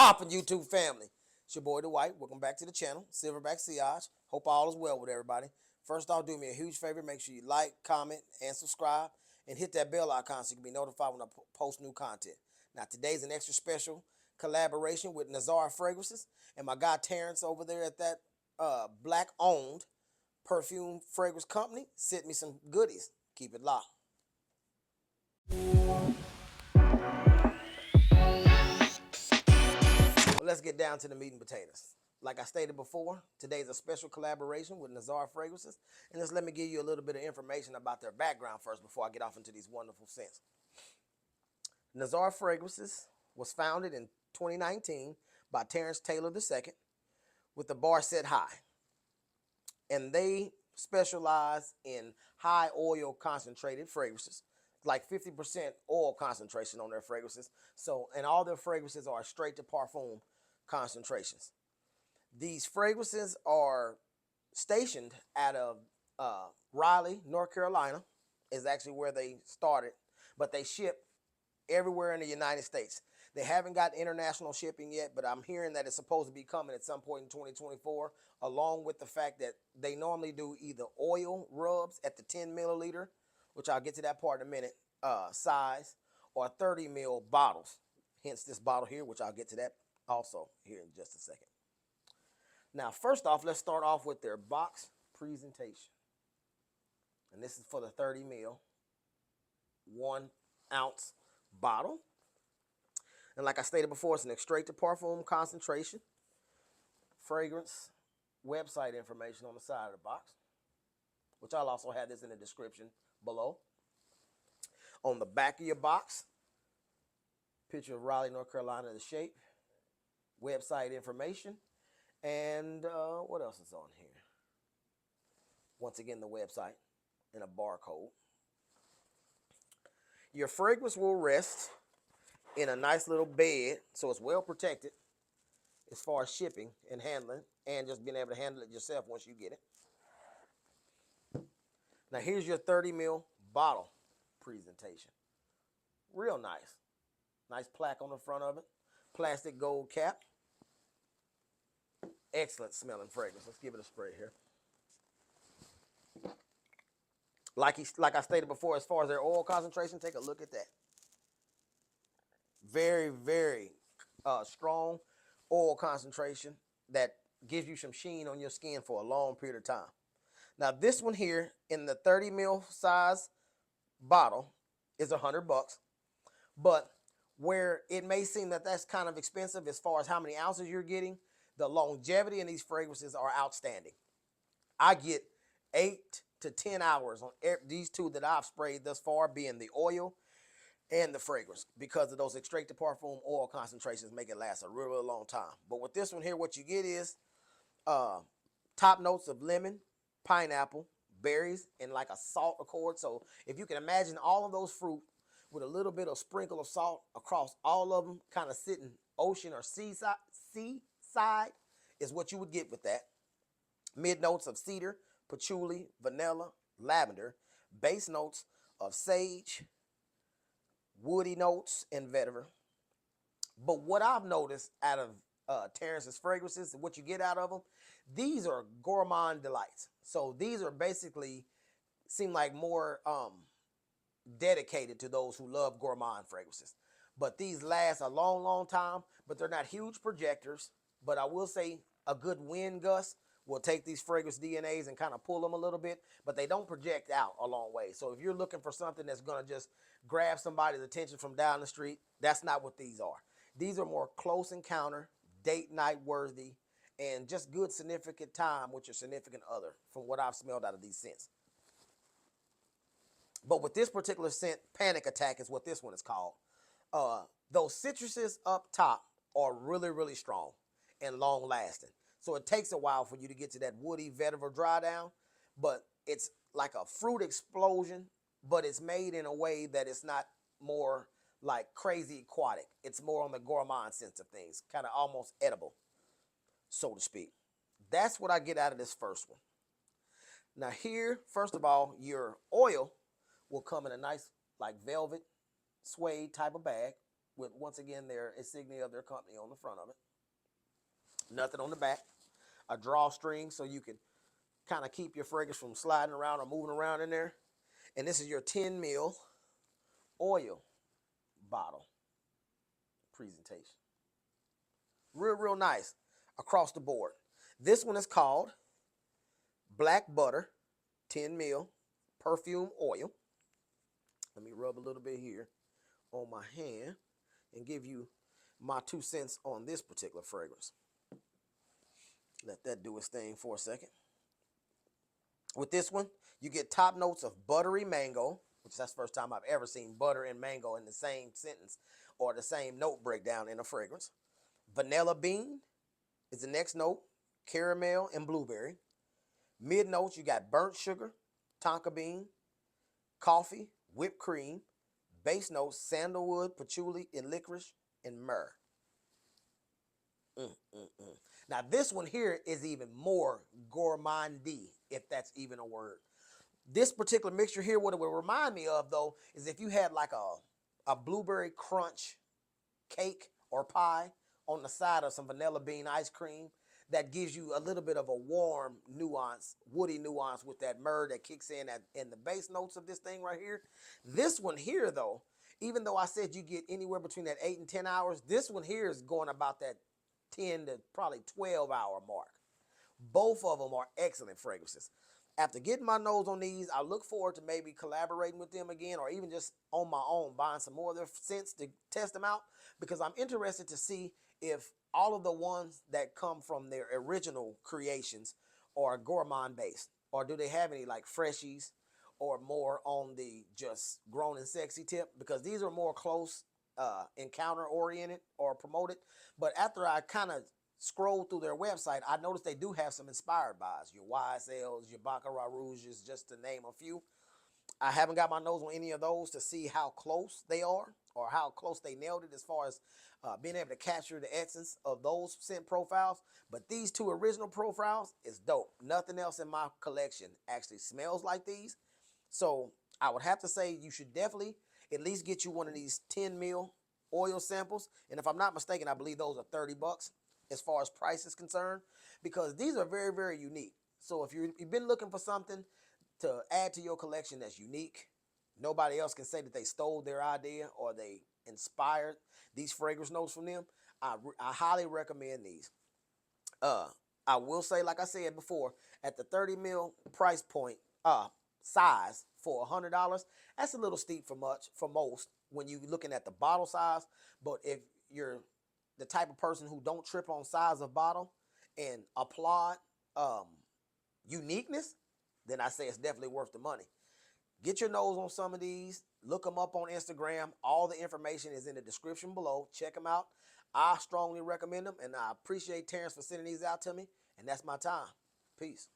poppin', YouTube family? It's your boy Dwight. Welcome back to the channel, Silverback Sillage. Hope all is well with everybody. First off, do me a huge favor. Make sure you like, comment, and subscribe. And hit that bell icon so you can be notified when I post new content. Now, today's an extra special collaboration with Nazar Fragrances. And my guy Terrence over there at that black-owned perfume fragrance company sent me some goodies. Keep it locked. Well, let's get down to the meat and potatoes. Like I stated before, today's a special collaboration with Nazar Fragrances. And just let me give you a little bit of information about their background first before I get off into these wonderful scents. Nazar Fragrances was founded in 2019 by Terrence Taylor II with the bar set high. And they specialize in high oil concentrated fragrances, like 50% oil concentration on their fragrances. So, and all their fragrances are straight to parfum concentrations. These fragrances are stationed out of Raleigh, North Carolina, is actually where they started, but they ship everywhere in the United States. They haven't got international shipping yet, but I'm hearing that it's supposed to be coming at some point in 2024, along with the fact that they normally do either oil rubs at the 10 milliliter, which I'll get to that part in a minute, size, or 30 ml bottles. Hence this bottle here, which I'll get to that also here in just a second. Now, first off, let's start off with their box presentation. And this is for the 30 ml, 1 ounce bottle. And like I stated before, it's an extrait to parfum concentration. Fragrance website information on the side of the box, which I'll also have this in the description below. On the back of your box, picture of Raleigh, North Carolina, the shape, website information, and what else is on here? Once again, the website and a barcode. Your fragrance will rest in a nice little bed, so it's well protected as far as shipping and handling, and just being able to handle it yourself once you get it. Now here's your 30 ml bottle presentation. Real nice. Nice plaque on the front of it. Plastic gold cap. Excellent smelling fragrance. Let's give it a spray here. Like I stated before, as far as their oil concentration, take a look at that. Very, very strong oil concentration that gives you some sheen on your skin for a long period of time. Now, this one here in the 30 ml size bottle is $100, but where it may seem that that's kind of expensive as far as how many ounces you're getting, the longevity in these fragrances are outstanding. I get 8 to 10 hours on these two that I've sprayed thus far, being the oil and the fragrance, because of those extrait to parfum oil concentrations make it last a real, real long time. But with this one here, what you get is top notes of lemon, pineapple, berries, and like a salt accord. So if you can imagine all of those fruit with a little bit of sprinkle of salt across all of them, kind of sitting ocean or seaside is what you would get with that. Mid notes of cedar, patchouli, vanilla, lavender, base notes of sage, woody notes, and vetiver. But what I've noticed out of Terrence's fragrances, what you get out of them, these are gourmand delights. So these are basically, seem like more dedicated to those who love gourmand fragrances. But these last a long, long time, but they're not huge projectors. But I will say a good wind gust will take these fragrance DNAs and kind of pull them a little bit, but they don't project out a long way. So if you're looking for something that's going to just grab somebody's attention from down the street, that's not what these are. These are more close encounter, date night worthy, and just good significant time with your significant other from what I've smelled out of these scents. But with this particular scent, Panic Attack is what this one is called. Those citruses up top are really, really strong and long lasting. So it takes a while for you to get to that woody vetiver dry down, but it's like a fruit explosion, but it's made in a way that it's not more like crazy aquatic. It's more on the gourmand sense of things, kind of almost edible, so to speak. That's what I get out of this first one. Now here, first of all, your oil will come in a nice like velvet suede type of bag. with, once again, their insignia of their company on the front of it. Nothing on the back. A drawstring so you can kind of keep your fragrance from sliding around or moving around in there. And this is your 10 mil oil bottle presentation. Real nice across the board. This one is called Black Butter 10 mil perfume oil. Let me rub a little bit here on my hand and give you my 2 cents on this particular fragrance. Let that do its thing for a second. With this one, you get top notes of buttery mango, which that's the first time I've ever seen butter and mango in the same sentence or the same note breakdown in a fragrance. Vanilla bean is the next note, caramel and blueberry. Mid notes, you got burnt sugar, tonka bean, coffee, whipped cream. Base notes, sandalwood, patchouli, and licorice, and myrrh. Now this one here is even more gourmandy, if that's even a word. This particular mixture here, what it would remind me of though, is if you had like a blueberry crunch cake or pie on the side of some vanilla bean ice cream, that gives you a little bit of a warm nuance, woody nuance with that myrrh that kicks in the base notes of this thing right here. This one here though, even though I said you get anywhere between that 8 and 10 hours, this one here is going about that 10 to probably 12-hour mark. Both of them are excellent fragrances. After getting my nose on these, I look forward to maybe collaborating with them again, or even just on my own buying some more of their scents to test them out, because I'm interested to see if all of the ones that come from their original creations are gourmand based, or do they have any like freshies or more on the just grown and sexy tip, because these are more close encounter oriented or promoted. But after I kind of scroll through their website, I noticed they do have some inspired buys, your YSLs, your Baccarat Rouges, just to name a few. I haven't got my nose on any of those to see how close they are or how close they nailed it as far as being able to capture the essence of those scent profiles. But these two original profiles is dope. Nothing else in my collection actually smells like these. So I would have to say you should definitely at least get you one of these 10 mil oil samples. And if I'm not mistaken, I believe those are 30 bucks as far as price is concerned, because these are very unique. So if you've been looking for something to add to your collection that's unique, nobody else can say that they stole their idea or they inspired these fragrance notes from them, I highly recommend these. I will say, like I said before, at the 30 mil price point, size for $100, that's a little steep for most when you're looking at the bottle size. But if you're the type of person who don't trip on size of bottle and applaud uniqueness, then I say it's definitely worth the money. Get your nose on some of these. Look them up on Instagram. All the information is in the description below. Check them out. I strongly recommend them, and I appreciate Terrence for sending these out to me. And that's my time. Peace.